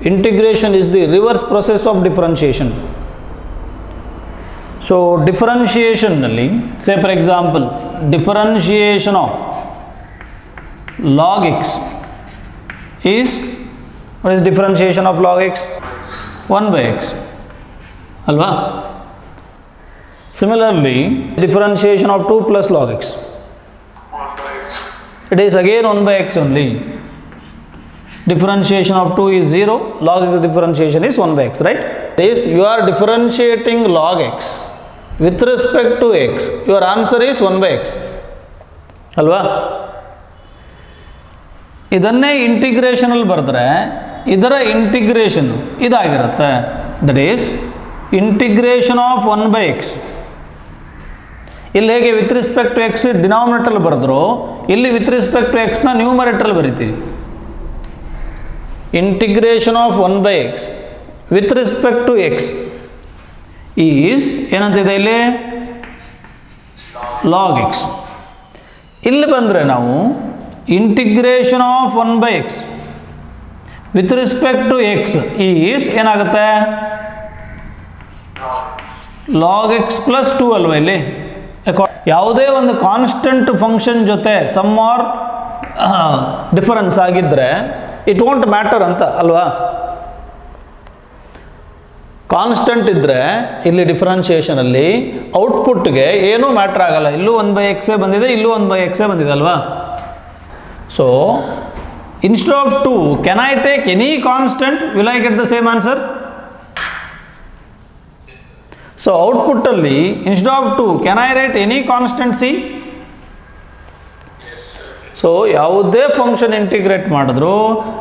Integration is the reverse process of differentiation. So differentiation nalli, say for example, differentiation of log x is, what is differentiation of log x? 1 by x. Alva? Similarly, differentiation of 2 plus log x. It is again 1 by x only. Differentiation of 2 is 0, log x differentiation is 1 by x, right? This, you are differentiating log x with respect to x. Your answer is 1 by x. Alva? ಇದನ್ನೇ ಇಂಟಿಗ್ರೇಷನಲ್ಲಿ ಬರೆದ್ರೆ ಇದರ integration ಇದಾಗಿರುತ್ತೆ. That is integration of 1 by x. ಇಲ್ಲಿ ಹೇಗೆ with respect to x denominator ಬರೆದ್ರು, ಇಲ್ಲಿ with respect to ಎಕ್ಸ್ನ numerator ಬರಿತೀವಿ. Integration of 1 by x with respect to x is ಏನಂತಿದೆ ಇಲ್ಲಿ? Log x. ಇಲ್ಲಿ ಬಂದರೆ ನಾವು integration of 1 by x with respect to x is ಏನಾಗುತ್ತೆ? ಲಾಗ್ ಎಕ್ಸ್ ಪ್ಲಸ್ 2 ಅಲ್ವಾ? ಇಲ್ಲಿ ಯಾವುದೇ ಒಂದು ಕಾನ್ಸ್ಟೆಂಟ್ ಫಂಕ್ಷನ್ ಜೊತೆ ಸಮ್ ಆರ್ ಡಿಫರೆನ್ಸ್ ಆಗಿದ್ದರೆ ಇಟ್ ವೋಂಟ್ ಮ್ಯಾಟರ್ ಅಂತ ಅಲ್ವಾ? ಕಾನ್ಸ್ಟೆಂಟ್ ಇದ್ದರೆ ಇಲ್ಲಿ ಡಿಫ್ರೆನ್ಷಿಯೇಷನಲ್ಲಿ ಔಟ್ಪುಟ್ಗೆ ಏನೂ ಮ್ಯಾಟ್ರ್ ಆಗಲ್ಲ. ಇಲ್ಲೂ 1 ಬೈ ಎಕ್ಸೇ ಬಂದಿದೆ, ಇಲ್ಲೂ 1 ಬೈ ಎಕ್ಸೇ ಬಂದಿದೆ ಅಲ್ವಾ? So instead of 2, can I take any constant? Will I get the same answer? So ಔಟ್ಪುಟ್ಟಲ್ಲಿ instead of 2, can I write any constant C? So ಯಾವುದೇ ಫಂಕ್ಷನ್ ಇಂಟಿಗ್ರೇಟ್ ಮಾಡಿದ್ರು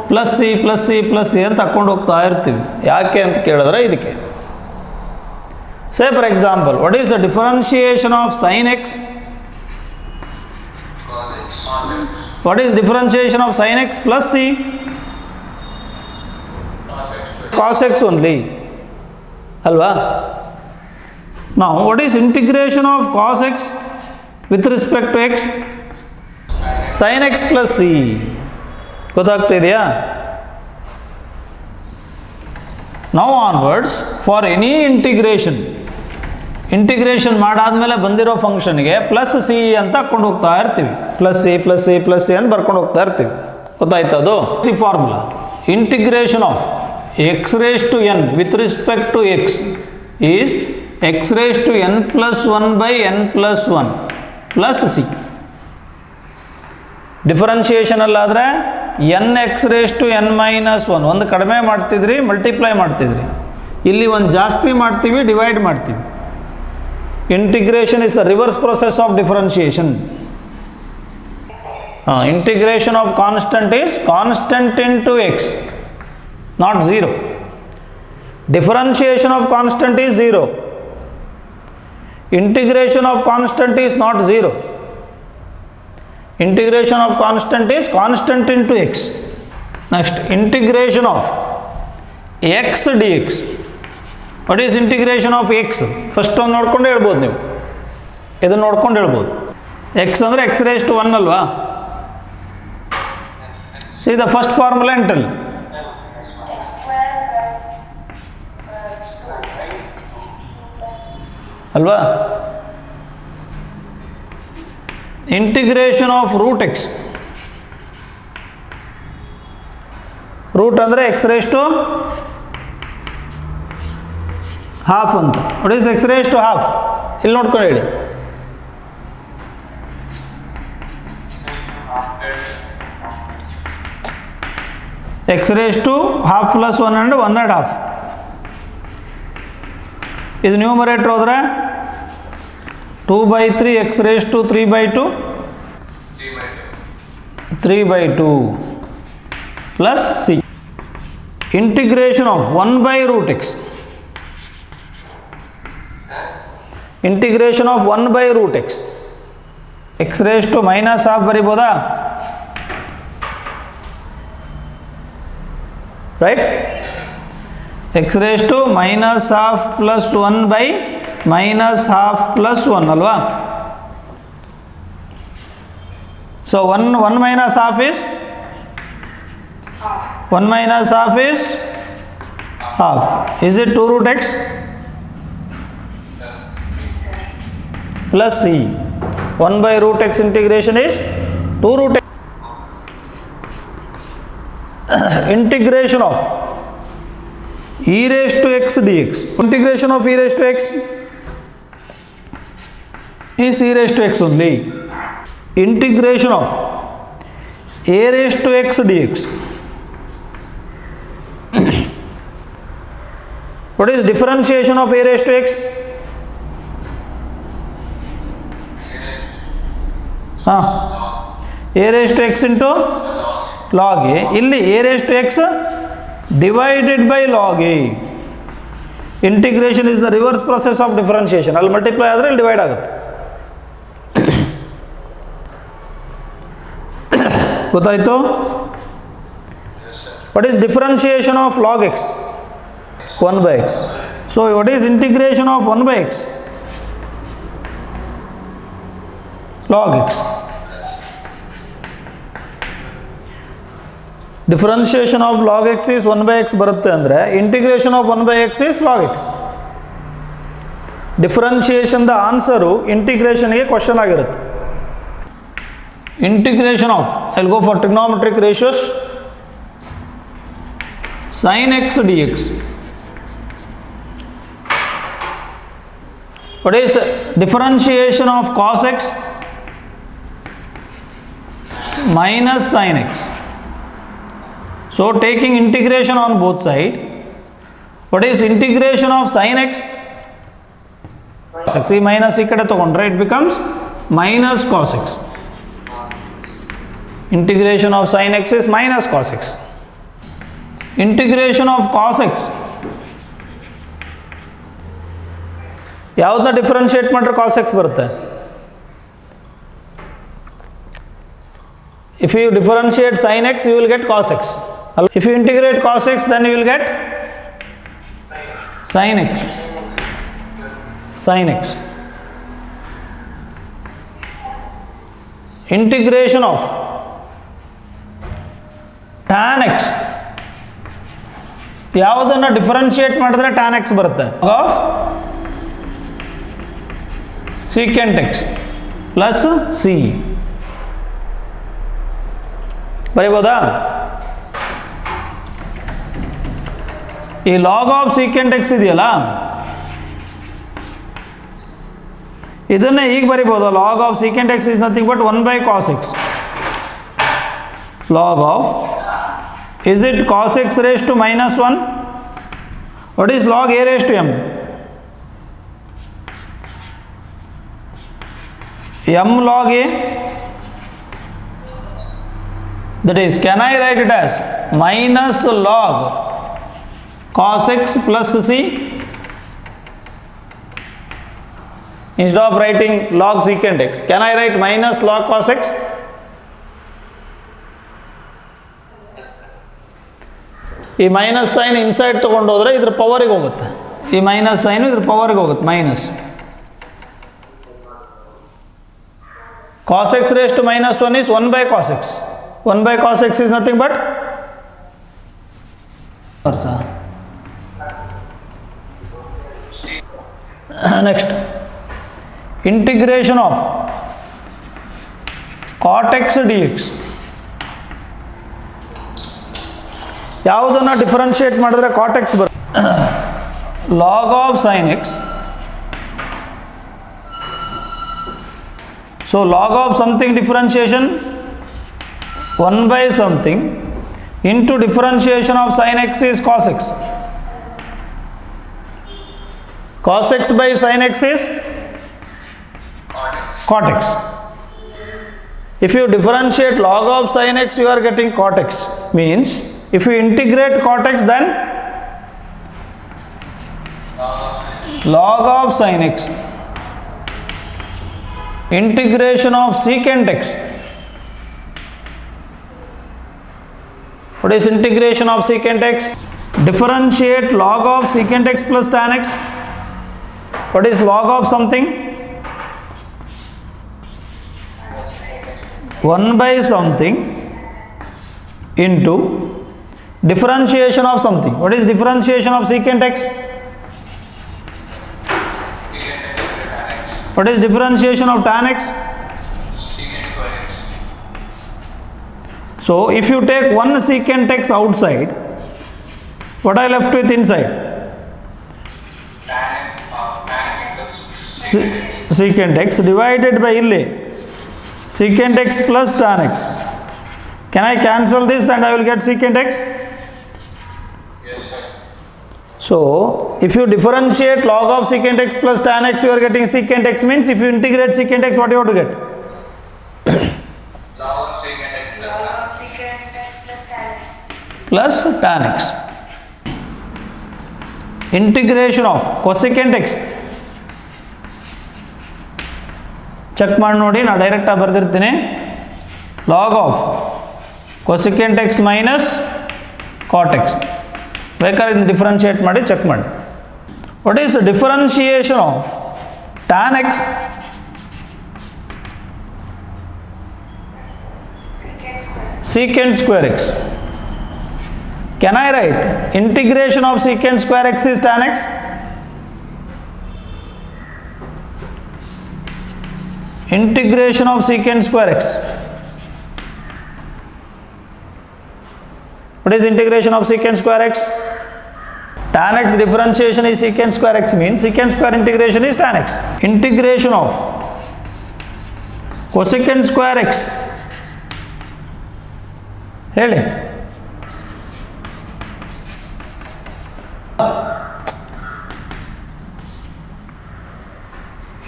plus C plus C plus C ಅಂತ ತಗೊಂಡು ಹೋಗ್ತಾ ಇರ್ತೀವಿ. ಯಾಕೆ ಅಂತ ಕೇಳಿದ್ರೆ ಇದಕ್ಕೆ. Say for example, what is the differentiation of sine x? What is differentiation of sine x plus C? Cos x only ಅಲ್ವಾ? Now, what is integration of cos x with respect to x? Sin x plus c. ಗೊತ್ತಾಗ್ತಾ ಇದೆಯಾ? Now onwards, for any integration ಮಾಡಾದ್ಮೇಲೆ ಬಂದಿರೋ ಫಂಕ್ಷನ್ಗೆ plus C ಅಂತ ಹಾಕ್ಕೊಂಡು ಹೋಗ್ತಾ ಇರ್ತೀವಿ. Plus C plus C plus C ಅಂತ ಬರ್ಕೊಂಡು ಹೋಗ್ತಾ ಇರ್ತೀವಿ. ಗೊತ್ತಾಯ್ತು? ಅದು the formula. Integration of x raise to n with respect to x is x raised to n plus 1 by n plus 1 plus c. Differentiation ಅಲ್ಲಾದರೆ n x raised to n minus 1 ಒಂದು ಕಡಿಮೆ ಮಾಡ್ತಿದ್ರಿ, multiply ಮಾಡ್ತಿದ್ರಿ. ಇಲ್ಲಿ ಒಂದು ಜಾಸ್ತಿ ಮಾಡ್ತೀವಿ, divide ಮಾಡ್ತೀವಿ. Integration is the reverse process of differentiation. Integration of constant is constant into x, not 0. Differentiation of constant is 0. Integration of constant is not 0. Integration of constant is constant into x. Next, integration of x dx. What is integration of x? First one ನೋಡ್ಕೊಂಡು ಹೇಳ್ಬೋದು ನೀವು. ಇದನ್ನು ನೋಡ್ಕೊಂಡು ಹೇಳ್ಬೋದು. x ಅಂದರೆ x raised to 1 ಅಲ್ವಾ? See the first formula and tell. ಅಲ್ವಾ? Integration of root x. Root ಅಂದರೆ ಎಕ್ಸ್ ರೇಸ್ ಟು ಹಾಫ್ ಅಂತ. What is x raise to half? ಇಲ್ಲಿ ನೋಡ್ಕೊಂಡು ಹೇಳಿ. X raise to half plus 1 and 1.5. ಇದು numerator ಹೋದರೆ 2/3 x raised to 3/2 3/2 plus c. Integration of 1 by root x. Integration of 1 by root x. x raised to minus half ಬರಿಬೋದಾ? Right? x raised to minus half plus 1 by minus half plus 1 ಅಲ್ವಾ? So 1 minus half is 1 minus half is half. Is it 2 root x plus c? 1 by root x integration is 2 root x. Integration of e raised to x dx. Integration of e raised to x is e raised to x only. Integration of a raised to x dx. What is differentiation of a raised to x? A raised to x into log a. Illi a raised to x divided by log a. Integration is the reverse process of differentiation. I'll multiply ಆದರೆ ಇಲ್ಲಿ divide ಆಗುತ್ತೆ. ಗೊತ್ತಾಯ್ತು? What is differentiation of log x? 1 by x. So what is integration of 1 by x? Log x. Differentiation of log x is 1 by x ಬರುತ್ತೆ ಅಂದರೆ integration of 1 by x is log x. ಡಿಫ್ರೆನ್ಷಿಯೇಷನ್ದ answer ಇಂಟಿಗ್ರೇಷನ್ಗೆ question ಆಗಿರುತ್ತೆ. Integration of, I'll go for trigonometric ratios, sin x dx. What is differentiation of cos x minus sin x? So taking integration on both sides, what is integration of sin x? Cos x minus ಈ ಕಡೆ ತಗೊಂಡ್ರೆ it becomes minus cos x. Integration of sin x is minus cos x. Integration of cos x ಯಾವುದನ್ನ differentiate ಮಾಡಿದ್ರೆ cos x ಬರುತ್ತೆ? If you differentiate sin x, you will get cos x. If you integrate cos x, then you will get sin x. Sin x. Integration of tan x. ಯಾವುದನ್ನು differentiate ಮಾಡಿದ್ರೆ tan x ಬರುತ್ತೆ? Of secant x plus c. ಬರೀಬೋದಾ? ಈ log of secant x ಇದೆಯಲ್ಲ, ಇದನ್ನೇ ಈಗ ಬರೀಬೋದು. Log of secant x is nothing but 1 by cos x. Log of, is it cos x raised to minus 1? What is log a raised to m? M log a. That is, can I write it as minus log cos x plus c? Instead of writing log secant x, can I write minus log cos x? ಈ minus sine inside ತೊಗೊಂಡು ಹೋದರೆ ಇದ್ರ ಪವರಿಗೆ ಹೋಗುತ್ತೆ. ಈ minus sign ಇದ್ರ ಪವರಿಗೆ ಹೋಗುತ್ತೆ, minus. cos x raised to minus 1 is 1 by cos x. 1 by cos x is nothing but next, integration of cot x dx. ಯಾವುದನ್ನು differentiate ಮಾಡಿದ್ರೆ cot x ಬರುತ್ತೆ? log of sin x. So log of something differentiation 1 by something into differentiation of sin x is cos x. Cos x by sin x is cot x. If you differentiate log of sin x, you are getting cot x. Means if you integrate cot x, then log of sin x. Integration of secant x. What is integration of secant x? Differentiate log of secant x plus tan x. What is log of something? 1 by something into differentiation of something. What is differentiation of secant x? What is differentiation of tan x? So if you take one secant x outside, what I left with inside? Secant x divided by illi secant x plus tan x. Can I cancel this and I will get secant x? Yes, sir. So if you differentiate log of secant x plus tan x, you are getting secant x, means if you integrate secant x, what you have to get? Log of secant x Plus tan x. Integration of cosecant x. Check ಮಾಡಿ ನೋಡಿ, ನಾನು ಡೈರೆಕ್ಟಾಗಿ ಬರೆದಿರ್ತೀನಿ. Log of cosecant x minus cot x. ಬೇಕಾದ್ರೆ ಇದನ್ನು differentiate ಮಾಡಿ check ಮಾಡಿ. What is differentiation of tan x? Secant square x. Can I write integration of secant square x is tan x? Integration of secant square x. What is integration of secant square x? Tan x differentiation is secant square x, means secant square integration is tan x. Integration of cosecant square x. ಹೇಳಿ.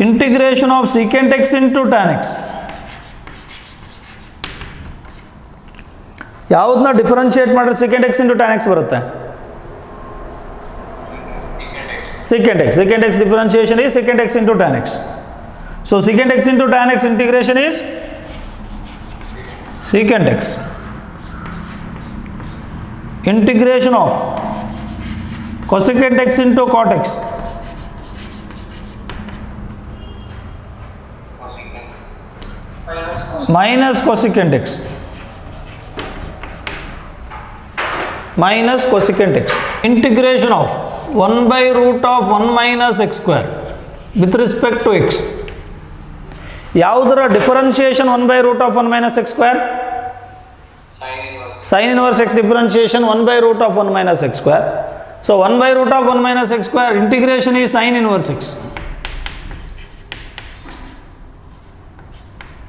Integration of secant x into tan x. ಯಾವುದನ್ನ differentiate ಮಾಡಿದ್ರೆ secant x into tan x ಬರುತ್ತೆ? Secant x. Secant x differentiation is secant x into tan x. So secant x into tan x integration is secant x. Integration of cosecant x into cot x. Minus cosecant x. Minus cosecant x. Integration of 1 by root of 1 minus x square with respect to x. ಯಾವುದರ differentiation 1 by root of 1 minus x square? Sin inverse x differentiation 1 by root of 1 minus x square. So 1 by root of 1 minus x square integration is sin inverse x.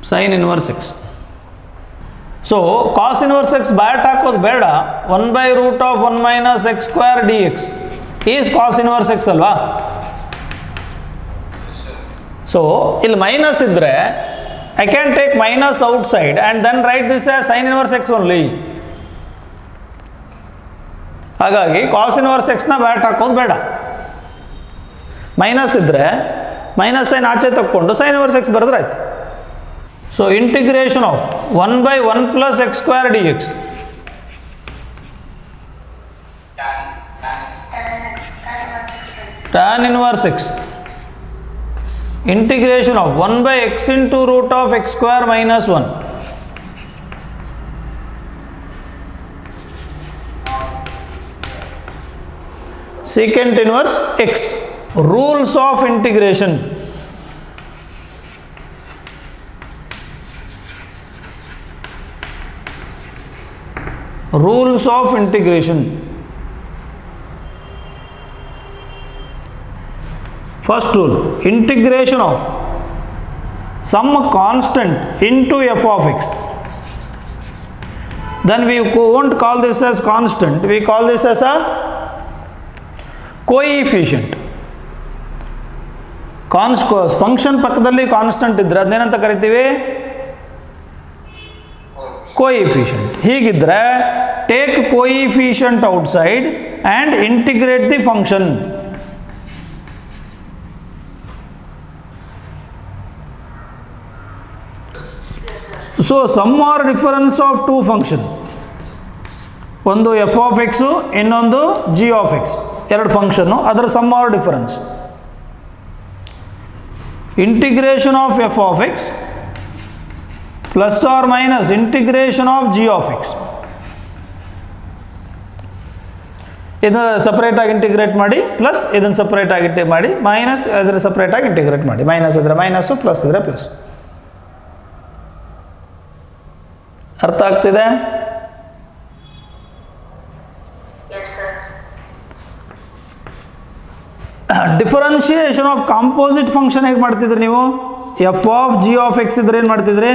Sin inverse x. So cos inverse x bat ಹಾಕೋದು ಬೇಡ. 1 by root of 1 minus x square dx is cos inverse x ಅಲ್ವಾ? So ಇಲ್ಲಿ minus ಇದ್ರೆ I can take minus outside and then write this as sin inverse x only. ಹಾಗಾಗಿ cos inverse x ನ bat ಹಾಕೋದು ಬೇಡ. Minus ಇದ್ರೆ minus sine ಆಚೆ ತಕ್ಕೊಂಡು sin inverse x ಬರೆದ್ರೆ ಆಯ್ತು. So integration of 1 by 1 plus x square dx. Tan inverse x. Integration of 1 by x into root of x square minus 1. Secant inverse x. Rules of integration. Rules of integration. First rule, integration of some constant into f of x. Then we won't call this as constant, we call this as a coefficient. Function ಪಕ್ಕದಲ್ಲಿ constant ಇದ್ರೆ ಅದನ್ನೇನಂತ ಕರಿತೀವಿ? Coefficient. ಹೀಗಿದ್ರೆ take coefficient outside and integrate the function. So sum or difference of two function, ಒಂದು f of x, ಇನ್ನೊಂದು g of x, ಎರಡು function, ಅದರ sum or difference. Integration of f of x plus or minus integration of g of x. ಇದು ಸಪ್ರೇಟಾಗಿ integrate ಮಾಡಿ plus ಇದನ್ನು ಸಪ್ರೇಟಾಗಿ ಮಾಡಿ ಮೈನಸ್ ಅದರ ಸಪ್ರೇಟಾಗಿ ಇಂಟಿಗ್ರೇಟ್ ಮಾಡಿ ಮೈನಸ್ ಇದ್ರೆ ಮೈನಸ್ಸು ಪ್ಲಸ್ ಇದ್ರೆ ಪ್ಲಸ್. ಅರ್ಥ ಆಗ್ತಿದೆ? ಡಿಫರೆನ್ಷಿಯೇಷನ್ ಆಫ್ ಕಾಂಪೋಸಿಟ್ ಫಂಕ್ಷನ್ ಹೇಗೆ ಮಾಡ್ತಿದ್ರಿ ನೀವು? F of g of x ಇದ್ರೆ ಏನು ಮಾಡ್ತಿದ್ರಿ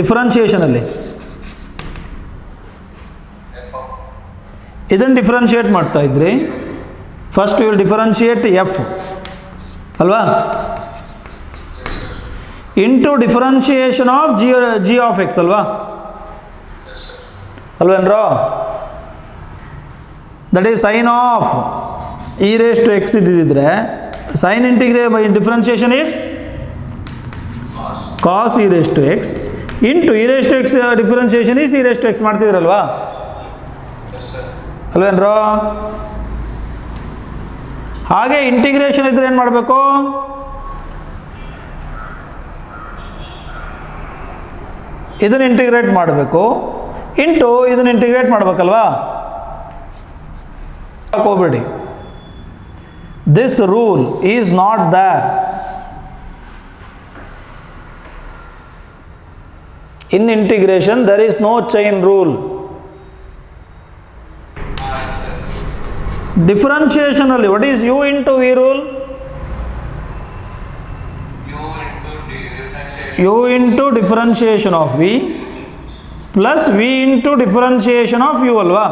ಡಿಫರೆನ್ಷಿಯೇಷನಲ್ಲಿ? ಇದನ್ನು ಡಿಫರೆನ್ಷಿಯೇಟ್ ಮಾಡ್ತಾ ಇದ್ರಿ. First you will differentiate f ಅಲ್ವಾ into differentiation of g of x ಅಲ್ವಾ ಅಲ್ವೇನ್ರೋ? That is sine of e raise to x ಇದ್ದಿದ್ರೆ sine differentiation is cos e raise to x into e raise to x differentiation is e raise to x ಮಾಡ್ತಿದ್ರಲ್ವಾ ಅಲ್ವೇನ್ರೋ? ಹಾಗೆ integration ಇದ್ರೆ ಏನು ಮಾಡಬೇಕು? ಇದನ್ನು ಇಂಟಿಗ್ರೇಟ್ ಮಾಡಬೇಕು ಇಂಟು ಇದನ್ನು ಇಂಟಿಗ್ರೇಟ್ ಮಾಡಬೇಕಲ್ವಾ? ಹೋಗ್ಬೇಡಿ. This rule is not there in integration. There is no chain rule. Differentiation ಅಲ್ಲಿ what is u into v rule? U into differentiation of v plus v into differentiation of u ಅಲ್ವಾ?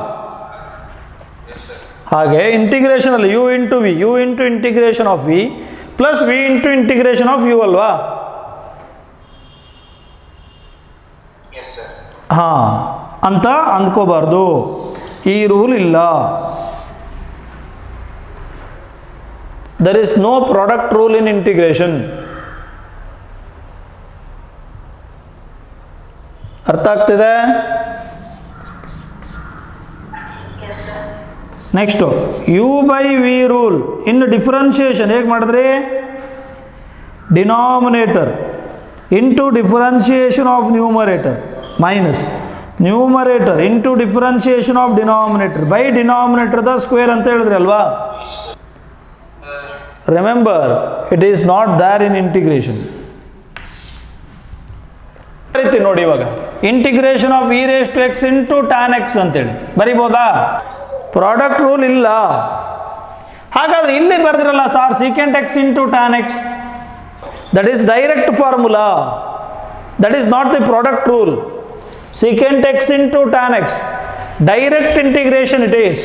ಹಾಗೆ integration ಅಲ್ಲಿ u into v, u into integration of v plus v into integration of u ಅಲ್ವಾ? ಹಾಂ ಅಂತ ಅಂದ್ಕೋಬಾರ್ದು. ಈ rule ಇಲ್ಲ. There is no product rule in integration. ಅರ್ಥ ಆಗ್ತಿದೆ? Next u by v rule in differentiation ಹೇಗೆ ಮಾಡಿದ್ರಿ? Denominator into differentiation of numerator minus numerator into differentiation of denominator by denominator the square ಅಂತ ಹೇಳಿದ್ರಿ ಅಲ್ವಾ? Remember, it is not there in integration. ರೀತಿ ನೋಡಿ ಇವಾಗ integration of e raise to x into tan x ಅಂತೇಳಿ ಬರಿಬೋದಾ? Product rule ಇಲ್ಲ. ಹಾಗಾದ್ರೆ ಇಲ್ಲಿ ಬರ್ದಿರಲ್ಲ sir secant x into tan x, that is direct formula, that is not the product rule. Secant x into tan x direct integration it is.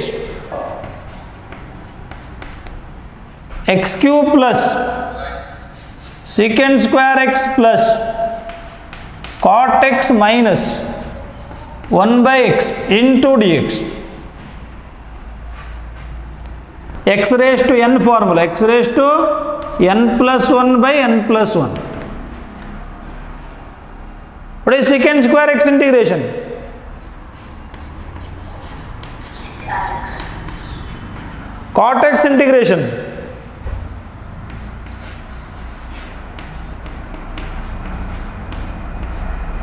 x cube plus secant square x plus cot x minus 1 by x into dx. x raised to n formula, x raised to n plus 1 by n plus 1. What is secant square x integration? Cot x integration.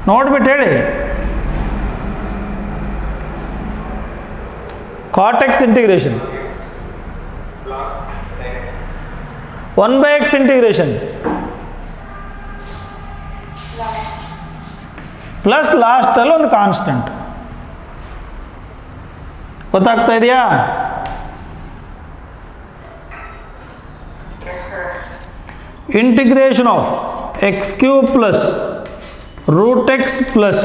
ನೋಡ್ಬಿಟ್ಟು ಹೇಳಿ. cot x integration 1 by x integration plus last ಅಲ್ಲಿ ಒಂದು constant. ಗೊತ್ತಾಗ್ತಾ ಇದೆಯಾ? Integration of X cube plus root x plus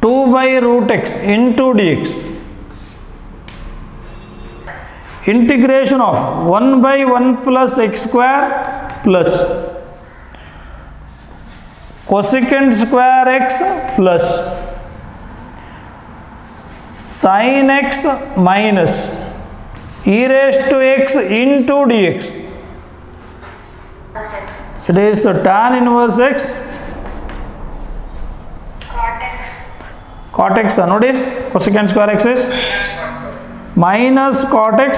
2 by root x into dx. Integration of 1 by 1 plus x square plus cosecant square x plus sin x minus e raised to x into dx. It is tan inverse x cot x ನೋಡಿ cosecant square x is minus cot x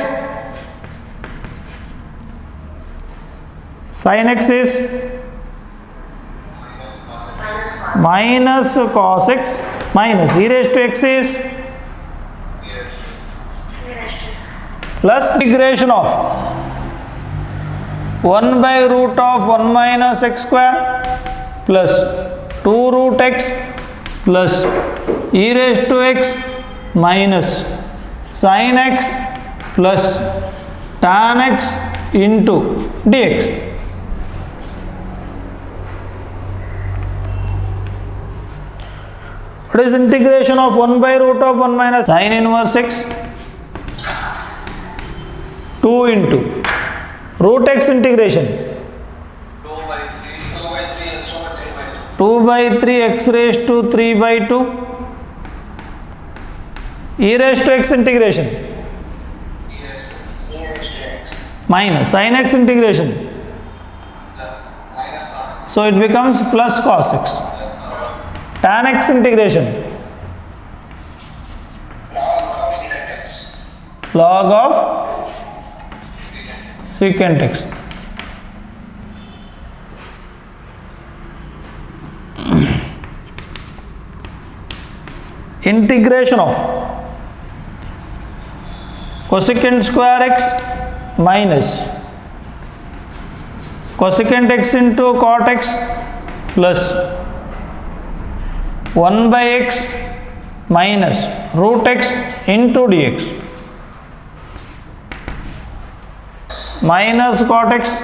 sin x is minus cos x minus e raised to x is plus integration of 1 by root of 1 minus x square plus 2 root x plus e raised to x minus sin x plus tan x into dx. What is integration of 1 by root of 1 minus sin inverse x? 2 into root x integration 2 by 3 x over 3 by 2. 2 by 3 x raised to 3 by 2 e raised to x integration minus sin x integration, Minus 1. so it becomes plus cos x. Tan x integration log of secant x. Integration of cosecant square x minus cosecant x into cot x plus 1 by x minus root x into dx minus cot x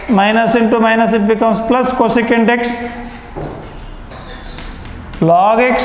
minus into minus, it becomes plus cosecant x log x